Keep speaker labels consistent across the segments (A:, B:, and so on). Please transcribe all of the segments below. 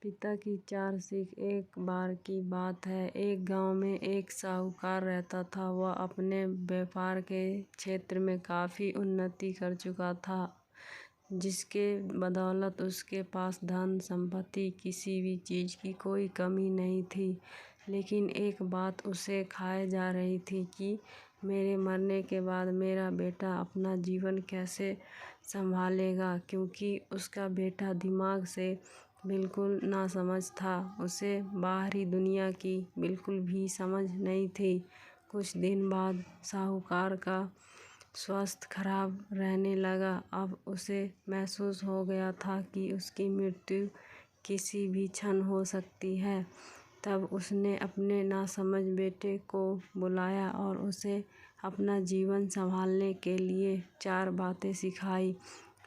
A: पिता की 4 सीख। एक बार की बात है, एक गांव में एक साहूकार रहता था। वह अपने व्यापार के क्षेत्र में काफ़ी उन्नति कर चुका था, जिसके बदौलत उसके पास धन संपत्ति किसी भी चीज़ की कोई कमी नहीं थी। लेकिन एक बात उसे खाए जा रही थी कि मेरे मरने के बाद मेरा बेटा अपना जीवन कैसे संभालेगा, क्योंकि उसका बेटा दिमाग से बिल्कुल नासमझ था। उसे बाहरी दुनिया की बिल्कुल भी समझ नहीं थी। कुछ दिन बाद साहूकार का स्वास्थ्य खराब रहने लगा। अब उसे महसूस हो गया था कि उसकी मृत्यु किसी भी क्षण हो सकती है। तब उसने अपने नासमझ बेटे को बुलाया और उसे अपना जीवन संभालने के लिए 4 बातें सिखाई।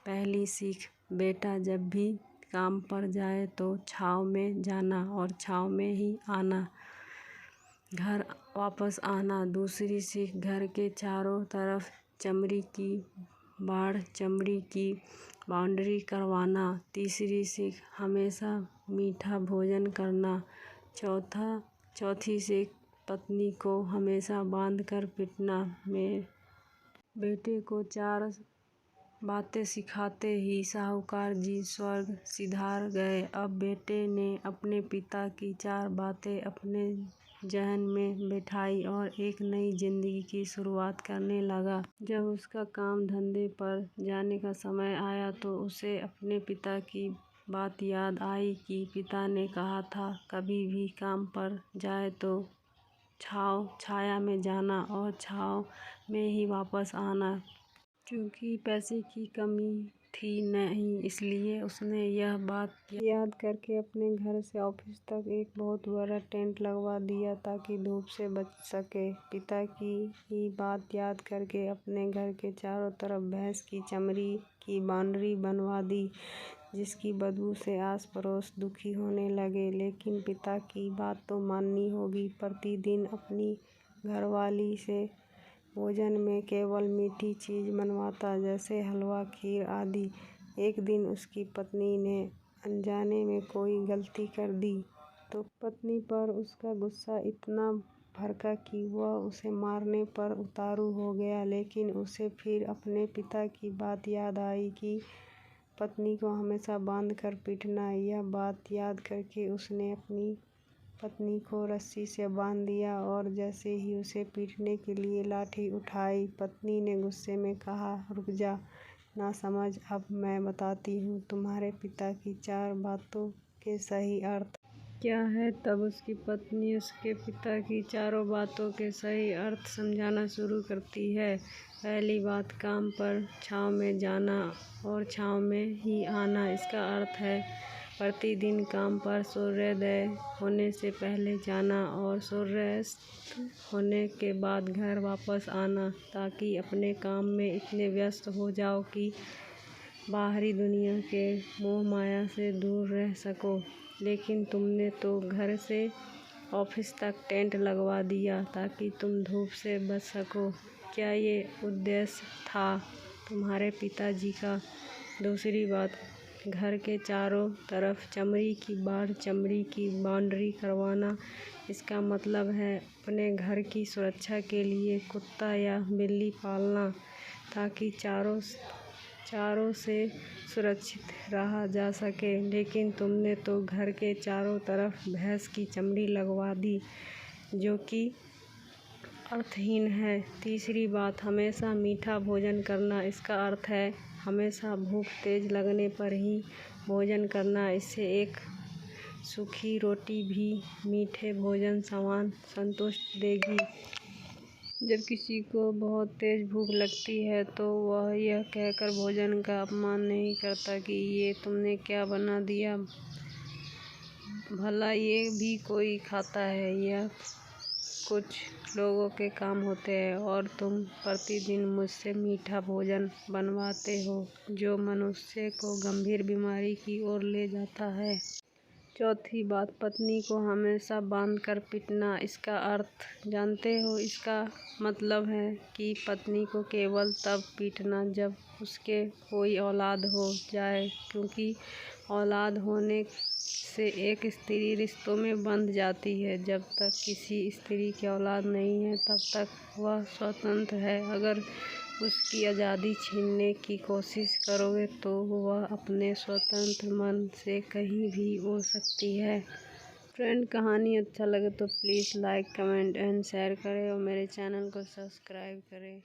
A: पहली सीख, बेटा जब भी काम पर जाए तो छाँव में जाना और छाँव में ही आना, घर वापस आना। दूसरी सीख, घर के चारों तरफ चमड़ी की बाउंड्री करवाना। तीसरी सीख, हमेशा मीठा भोजन करना। चौथी सीख, पत्नी को हमेशा बांध कर पीटना। मेरे बेटे को 4 बातें सिखाते ही साहूकार जी स्वर्ग सिधार गए। अब बेटे ने अपने पिता की 4 बातें अपने जहन में बैठाई और एक नई जिंदगी की शुरुआत करने लगा। जब उसका काम धंधे पर जाने का समय आया तो उसे अपने पिता की बात याद आई कि पिता ने कहा था, कभी भी काम पर जाए तो छाया में जाना और छाँव में ही वापस आना। क्योंकि पैसे की कमी थी नहीं, इसलिए उसने यह बात याद करके अपने घर से ऑफिस तक एक बहुत बड़ा टेंट लगवा दिया ताकि धूप से बच सके। पिता की ही बात याद करके अपने घर के चारों तरफ भैंस की चमड़ी की बाउंड्री बनवा दी, जिसकी बदबू से आस पड़ोस दुखी होने लगे। लेकिन पिता की बात तो माननी होगी। प्रतिदिन अपनी घरवाली से भोजन में केवल मीठी चीज़ बनवाता, जैसे हलवा, खीर आदि। एक दिन उसकी पत्नी ने अनजाने में कोई गलती कर दी तो पत्नी पर उसका गुस्सा इतना भड़का कि वह उसे मारने पर उतारू हो गया। लेकिन उसे फिर अपने पिता की बात याद आई कि पत्नी को हमेशा बांध कर पीटना। यह बात याद करके उसने अपनी पत्नी को रस्सी से बांध दिया और जैसे ही उसे पीटने के लिए लाठी उठाई, पत्नी ने गुस्से में कहा, रुक जा नासमझ, अब मैं बताती हूँ तुम्हारे पिता की 4 बातों के सही अर्थ क्या है। तब उसकी पत्नी उसके पिता की 4 बातों के सही अर्थ समझाना शुरू करती है। पहली बात, काम पर छाँव में जाना और छाँव में ही आना। इसका अर्थ है प्रतिदिन काम पर सूर्योदय होने से पहले जाना और सूर्यास्त होने के बाद घर वापस आना, ताकि अपने काम में इतने व्यस्त हो जाओ कि बाहरी दुनिया के मोह माया से दूर रह सको। लेकिन तुमने तो घर से ऑफिस तक टेंट लगवा दिया ताकि तुम धूप से बच सको। क्या ये उद्देश्य था तुम्हारे पिताजी का? दूसरी बात, घर के चारों तरफ चमड़ी की बाउंड्री करवाना। इसका मतलब है अपने घर की सुरक्षा के लिए कुत्ता या बिल्ली पालना, ताकि चारों से सुरक्षित रहा जा सके। लेकिन तुमने तो घर के चारों तरफ भैंस की चमड़ी लगवा दी, जो कि अर्थहीन है। तीसरी बात, हमेशा मीठा भोजन करना। इसका अर्थ है हमेशा भूख तेज लगने पर ही भोजन करना। इससे एक सूखी रोटी भी मीठे भोजन समान संतुष्ट देगी। जब किसी को बहुत तेज भूख लगती है तो वह यह कहकर भोजन का अपमान नहीं करता कि ये तुमने क्या बना दिया, भला ये भी कोई खाता है। यह कुछ लोगों के काम होते हैं और तुम प्रतिदिन मुझसे मीठा भोजन बनवाते हो, जो मनुष्य को गंभीर बीमारी की ओर ले जाता है। चौथी बात, पत्नी को हमेशा बांध कर पीटना। इसका अर्थ जानते हो? इसका मतलब है कि पत्नी को केवल तब पीटना जब उसके कोई औलाद हो जाए, क्योंकि औलाद होने जिससे एक स्त्री रिश्तों में बंध जाती है। जब तक किसी स्त्री की औलाद नहीं है तब तक वह स्वतंत्र है। अगर उसकी आज़ादी छीनने की कोशिश करोगे तो वह अपने स्वतंत्र मन से कहीं भी उड़ सकती है। फ्रेंड, कहानी अच्छा लगे तो please like, comment and share करें और मेरे चैनल को सब्सक्राइब करें।